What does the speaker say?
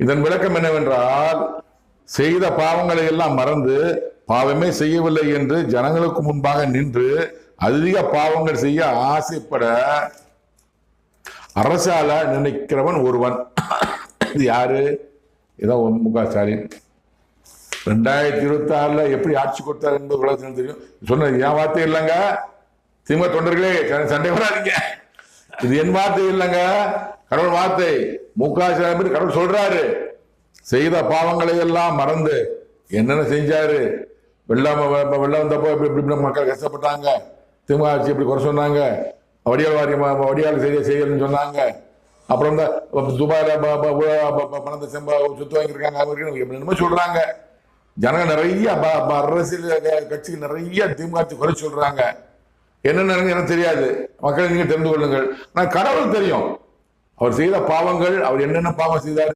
இதன் விளக்கம் என்னவென்றால், செய்த பாவங்களை எல்லாம் மறந்து பாவமே செய்யவில்லை என்று ஜனங்களுக்கு முன்பாக நின்று அதிக பாவங்கள் செய்ய ஆசைப்பட அரசால நினைக்கிறவன் ஒருவன். இது யாரு? இதான் மு.க. ஸ்டாலின். 2026 எப்படி ஆட்சி கொடுத்தார் என்பது உலகத்திற்கு தெரியும். சொன்ன என் வார்த்தை இல்லைங்க, திமுக தொண்டர்களே சண்டை வராதீங்க, இது என் வார்த்தை இல்லைங்க, கடவுள் வார்த்தை. மு.க. ஸ்டாலின் கடவுள் சொல்றாரு, செய்த பாவங்களை எல்லாம் மறந்து என்னென்ன செஞ்சாரு, வெள்ளம் வந்தப்போ எப்படி மக்கள் கஷ்டப்பட்டாங்க, திமுக ஆட்சி எப்படி குறை சொன்னாங்க, வடிகால் செய்யலன்னு சொன்னாங்க, அப்புறம் துபாயில பணத்தை சொத்து வாங்கியிருக்காங்க என்னமோ சொல்றாங்க. ஜனங்க நிறைய அரசியல் கட்சிகள் நிறைய திமுக குறை சொல்றாங்க. என்னென்ன எனக்கு தெரியாது, மக்கள் நீங்க தெரிந்து கொள்ளுங்கள். நான் கடவுள் தெரியும், அவர் செய்த பாவங்கள், அவர் என்னென்ன பாவம் செய்தார்